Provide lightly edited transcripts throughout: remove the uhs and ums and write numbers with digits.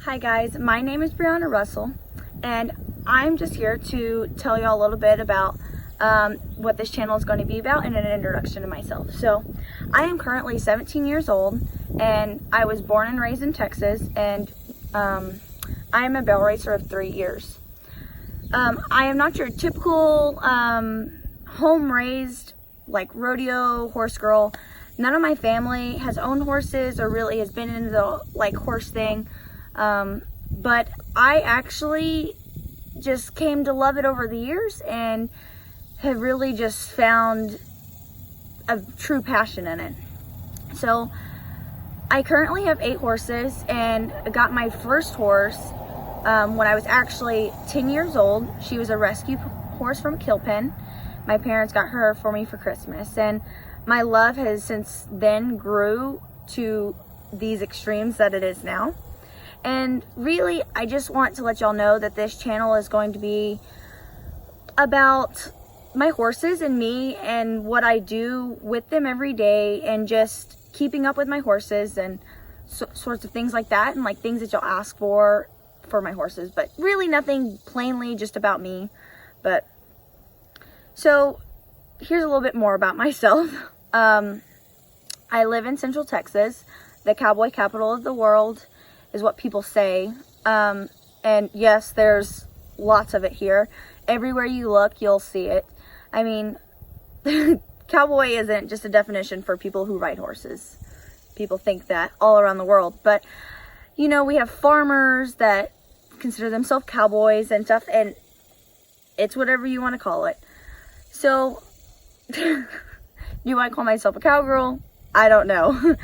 Hi guys, my name is Brianna Russell, and I'm just here to tell you all a little bit about what this channel is going to be about and an introduction to myself. So, I am currently 17 years old, and I was born and raised in Texas, and I am a barrel racer of 3 years. I am not your typical home-raised, like, rodeo horse girl. None of my family has owned horses or really has been into the, like, horse thing. But I actually just came to love it over the years and have really just found a true passion in it. So I currently have 8 horses, and I got my first horse when I was actually 10 years old. She was a rescue horse from Kilpin. My parents got her for me for Christmas, and my love has since then grew to these extremes that it is now. And really, I just want to let y'all know that this channel is going to be about my horses and me and what I do with them every day, and just keeping up with my horses and sorts of things like that, and like things that y'all ask for my horses, but really nothing plainly just about me. But so here's a little bit more about myself. I live in Central Texas, the cowboy capital of the world is what people say. And yes, there's lots of it here. Everywhere you look, you'll see it. I mean, cowboy isn't just a definition for people who ride horses. People think that all around the world. But, you know, we have farmers that consider themselves cowboys and stuff, and it's whatever you want to call it. So, do I call myself a cowgirl? I don't know.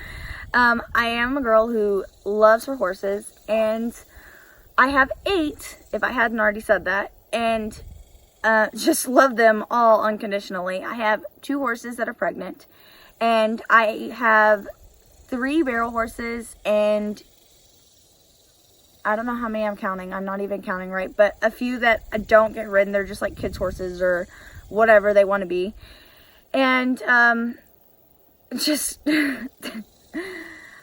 I am a girl who loves her horses, and I have 8, if I hadn't already said that, and just love them all unconditionally. I have 2 horses that are pregnant, and I have 3 barrel horses, and I don't know how many I'm counting. I'm not even counting right, but a few that don't get ridden. They're just like kids' horses or whatever they want to be. And just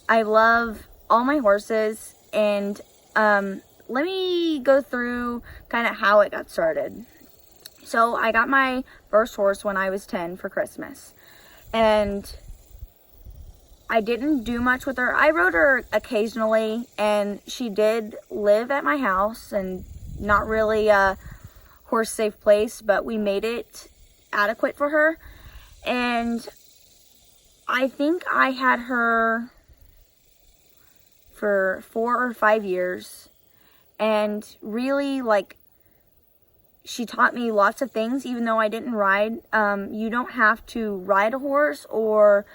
I love all my horses, and let me go through kind of how it got started. So I got my first horse when I was 10 for Christmas, and I didn't do much with her. I rode her occasionally, and she did live at my house, and not really a horse safe place, but we made it adequate for her. And I think I had her for 4 or 5 years, and really, like, she taught me lots of things. Even though I didn't ride, you don't have to ride a horse or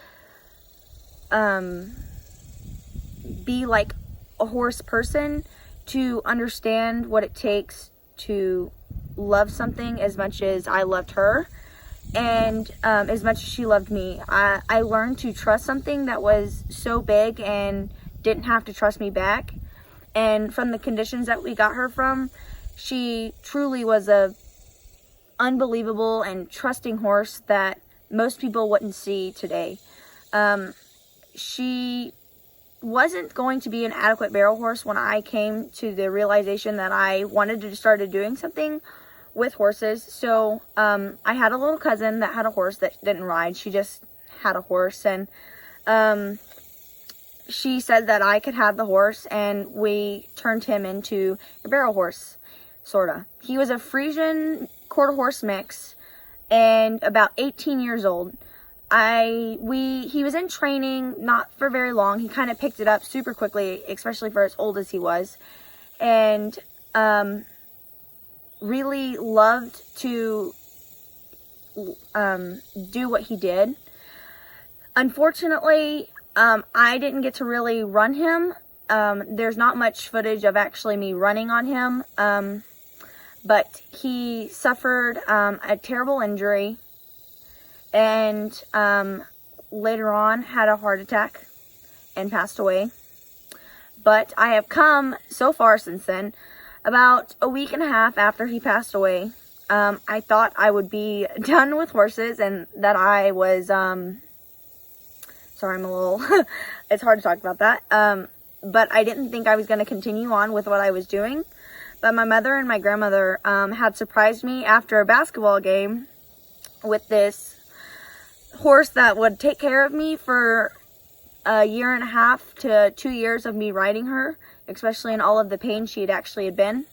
be like a horse person to understand what it takes to love something as much as I loved her, and as much as she loved me. I learned to trust something that was so big and didn't have to trust me back. And from the conditions that we got her from, she truly was a unbelievable and trusting horse that most people wouldn't see today. She wasn't going to be an adequate barrel horse when I came to the realization that I wanted to start doing something with horses. So I had a little cousin that had a horse that didn't ride. She just had a horse, and she said that I could have the horse, and we turned him into a barrel horse, sorta. He was a Frisian quarter horse mix, and about 18 years old. He was in training not for very long. He kind of picked it up super quickly, especially for as old as he was, and really loved to do what he did. Unfortunately, I didn't get to really run him. There's not much footage of actually me running on him, but he suffered a terrible injury, and later on had a heart attack and passed away. But I have come so far since then. About a week and a half after he passed away, I thought I would be done with horses, and that I was, sorry, I'm a little, it's hard to talk about that, but I didn't think I was going to continue on with what I was doing. But my mother and my grandmother had surprised me after a basketball game with this horse that would take care of me for a year and a half to 2 years of me riding her, especially in all of the pain she had been.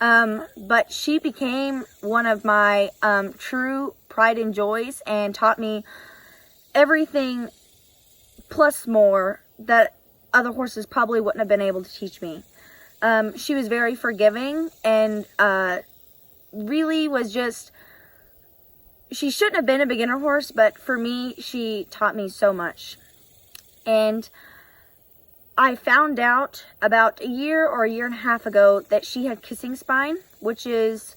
But she became one of my true pride and joys, and taught me everything plus more that other horses probably wouldn't have been able to teach me. She was very forgiving, and really was just, she shouldn't have been a beginner horse, but for me, she taught me so much. And I found out about a year or a year and a half ago that she had kissing spine, which is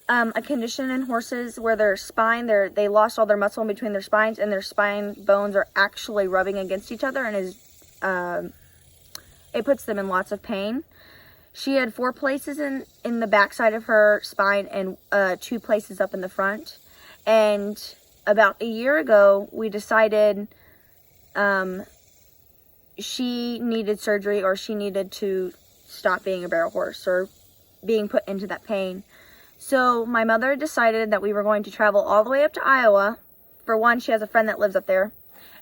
a condition in horses where their spine, they lost all their muscle in between their spines, and their spine bones are actually rubbing against each other, and it puts them in lots of pain. She had 4 places in the backside of her spine and 2 places up in the front. And about a year ago, we decided she needed surgery, or she needed to stop being a barrel horse or being put into that pain. So my mother decided that we were going to travel all the way up to Iowa. For one, she has a friend that lives up there,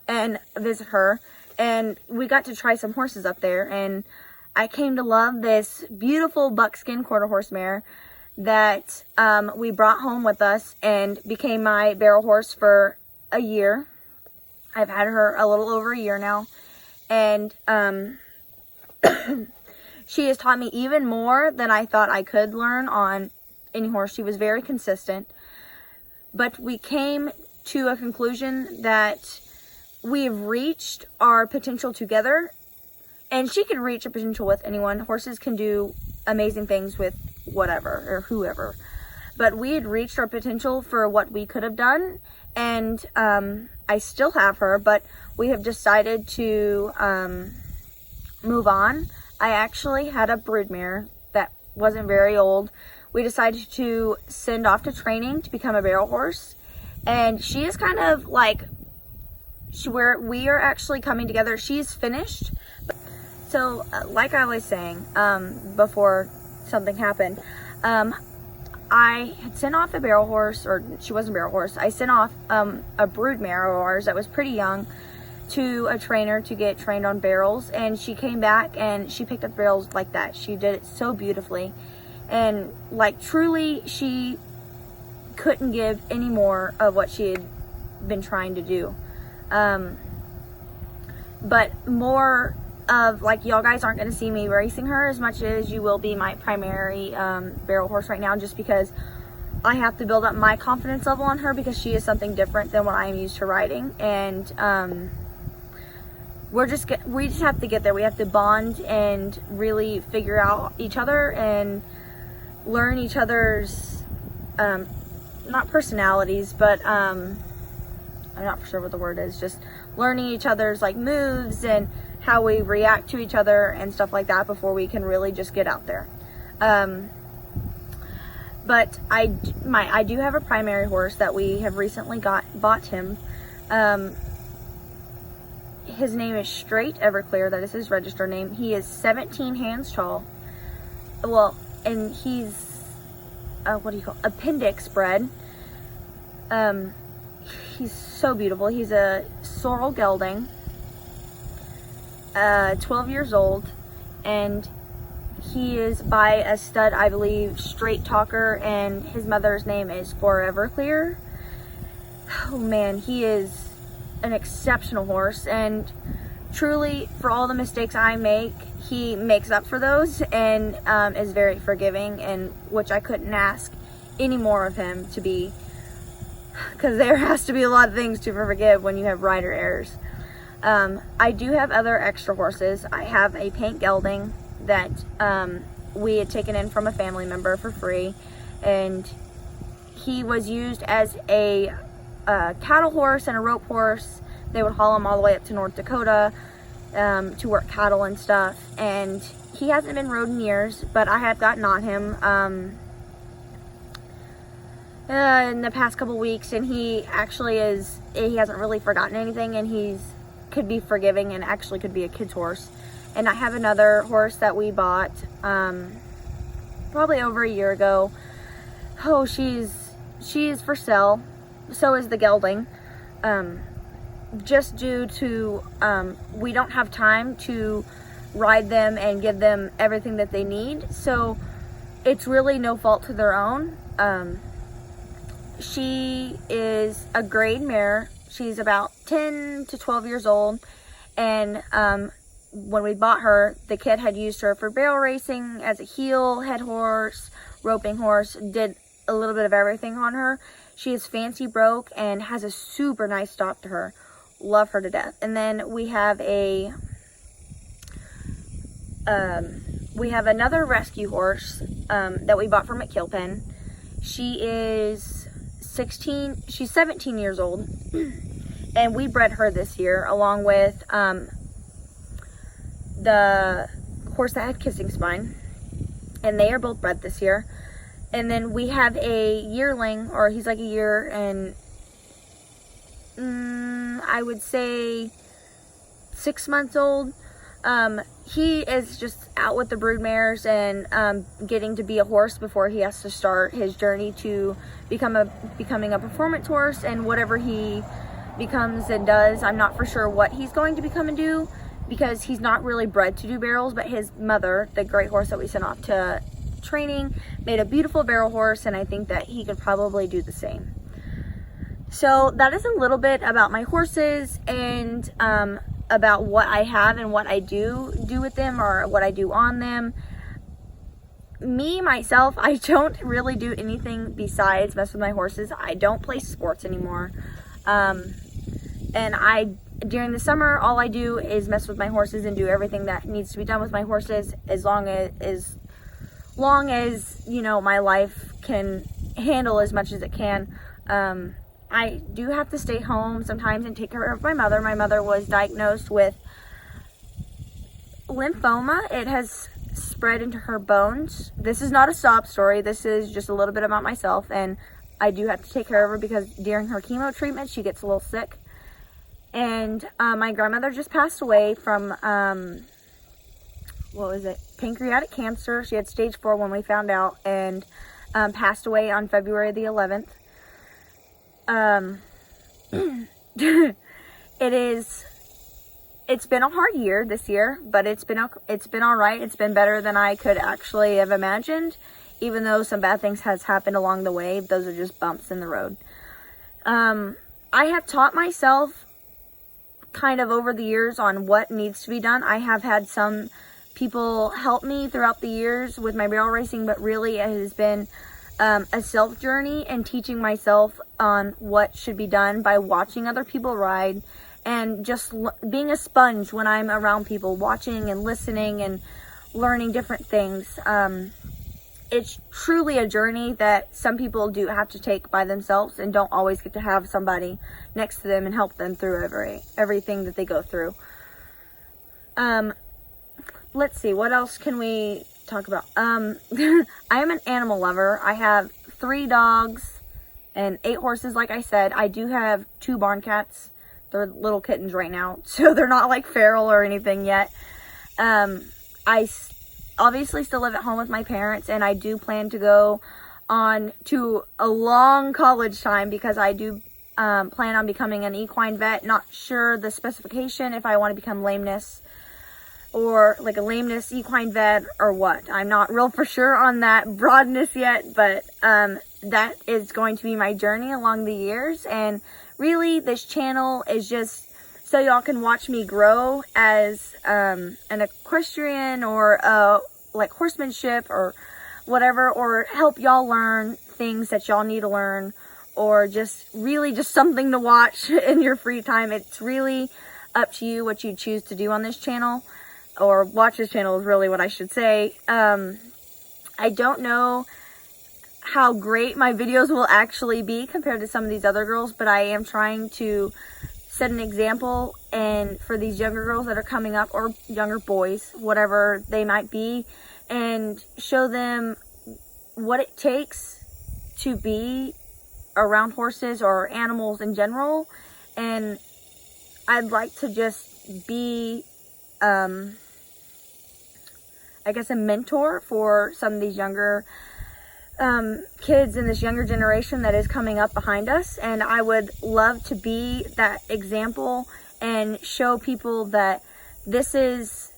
and visit her. And we got to try some horses up there, and I came to love this beautiful buckskin quarter horse mare that we brought home with us and became my barrel horse for a year. I've had her a little over a year now, and she has taught me even more than I thought I could learn on any horse. She was very consistent, but we came to a conclusion that we've reached our potential together, and she could reach a potential with anyone. Horses can do amazing things with whatever or whoever, but we had reached our potential for what we could have done, and I still have her, but we have decided to move on. I actually had a broodmare that wasn't very old. We decided to send off to training to become a barrel horse, and she is kind of like, we are actually coming together. She's finished. So like I was saying before something happened, I had sent off a barrel horse, or she wasn't a barrel horse. I sent off a broodmare of ours that was pretty young to a trainer to get trained on barrels, and she came back and she picked up barrels like that. She did it so beautifully, and like truly she couldn't give any more of what she had been trying to do. But more of, like, y'all guys aren't going to see me racing her as much as you will be my primary barrel horse right now, just because I have to build up my confidence level on her, because she is something different than what I am used to riding. And we just have to get there. We have to bond and really figure out each other and learn each other's not personalities, but I'm not sure what the word is, just learning each other's like moves and how we react to each other and stuff like that before we can really just get out there. But I do have a primary horse that we have recently bought him. His name is Straight Everclear. That is his registered name. He is 17 hands tall. Well, and he's appendix bred. He's so beautiful. He's a sorrel gelding, 12 years old, and he is by a stud, I believe, Straight Talker, and his mother's name is Forever Clear. Oh man, he is an exceptional horse, and truly, for all the mistakes I make, he makes up for those, and is very forgiving, and which I couldn't ask any more of him to be, because there has to be a lot of things to forgive when you have rider errors. I do have other extra horses. I have a paint gelding that we had taken in from a family member for free, and he was used as a cattle horse and a rope horse. They would haul him all the way up to North Dakota to work cattle and stuff, and he hasn't been rode in years, but I had gotten on him in the past couple weeks, and he hasn't really forgotten anything, and could be forgiving and actually could be a kid's horse. And I have another horse that we bought probably over a year ago. Oh, she's for sale. So is the gelding. Just due to we don't have time to ride them and give them everything that they need. So it's really no fault to their own. She is a grade mare. She's about 10 to 12 years old. And when we bought her, the kid had used her for barrel racing as a heel, head horse, roping horse, did a little bit of everything on her. She is fancy broke and has a super nice stalk to her. Love her to death. And then we have another rescue horse that we bought from McKilpin. She's 17 years old, and we bred her this year along with the horse that had kissing spine, and they are both bred this year. And then we have a yearling, or he's like a year and I would say 6 months old. He is just out with the brood mares and getting to be a horse before he has to start his journey to becoming a performance horse. And whatever he becomes and does, I'm not for sure what he's going to become and do, because he's not really bred to do barrels. But his mother, the great horse that we sent off to training, made a beautiful barrel horse, and I think that he could probably do the same. So that is a little bit about my horses and about what I have and what I do with them, or what I do on them. Me, myself, I don't really do anything besides mess with my horses. I don't play sports anymore. And during the summer, all I do is mess with my horses and do everything that needs to be done with my horses, as long as you know, my life can handle as much as it can. I do have to stay home sometimes and take care of my mother. My mother was diagnosed with lymphoma. It has spread into her bones. This is not a sob story. This is just a little bit about myself, and I do have to take care of her because during her chemo treatment, she gets a little sick. And my grandmother just passed away from, pancreatic cancer. She had stage 4 when we found out, and passed away on February the 11th. It's been a hard year this year, but it's been all right. It's been better than I could actually have imagined, even though some bad things has happened along the way. Those are just bumps in the road. I have taught myself kind of over the years on what needs to be done. I have had some people help me throughout the years with my barrel racing, but really it has been a self journey and teaching myself on what should be done by watching other people ride, and just being a sponge when I'm around people, watching and listening and learning different things. It's truly a journey that some people do have to take by themselves and don't always get to have somebody next to them and help them through everything that they go through. Let's see, what else can we talk about? I am an animal lover. I have 3 dogs and 8 horses. Like I said, I do have 2 barn cats. They're little kittens right now, so they're not like feral or anything yet. I obviously still live at home with my parents, and I do plan to go on to a long college time, because I do plan on becoming an equine vet. Not sure the specification, if I want to become lameness or like a lameness equine vet or what. I'm not real for sure on that broadness yet, but that is going to be my journey along the years. And really, this channel is just so y'all can watch me grow as an equestrian, or like horsemanship or whatever, or help y'all learn things that y'all need to learn, or just really just something to watch in your free time. It's really up to you what you choose to do on this channel, or watch this channel is really what I should say. I don't know how great my videos will actually be compared to some of these other girls, but I am trying to set an example, and for these younger girls that are coming up, or younger boys, whatever they might be, and show them what it takes to be around horses or animals in general. And I'd like to just be I guess, a mentor for some of these younger kids in this younger generation that is coming up behind us. And I would love to be that example and show people that this is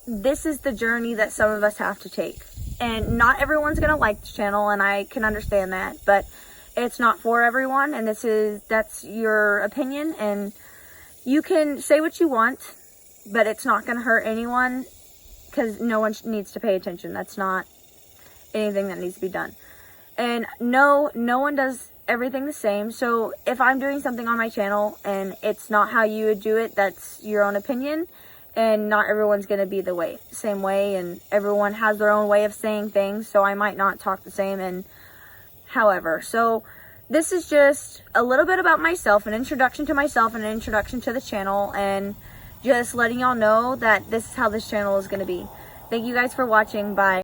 the journey that some of us have to take. And not everyone's gonna like the channel, and I can understand that, but it's not for everyone, and that's your opinion, and you can say what you want, but it's not gonna hurt anyone, because no one needs to pay attention. That's not anything that needs to be done. And no one does everything the same. So if I'm doing something on my channel and it's not how you would do it, that's your own opinion. And not everyone's going to be the same way, and everyone has their own way of saying things, so I might not talk the same, and however. So this is just a little bit about myself, an introduction to myself, and an introduction to the channel, and just letting y'all know that this is how this channel is going to be. Thank you guys for watching. Bye.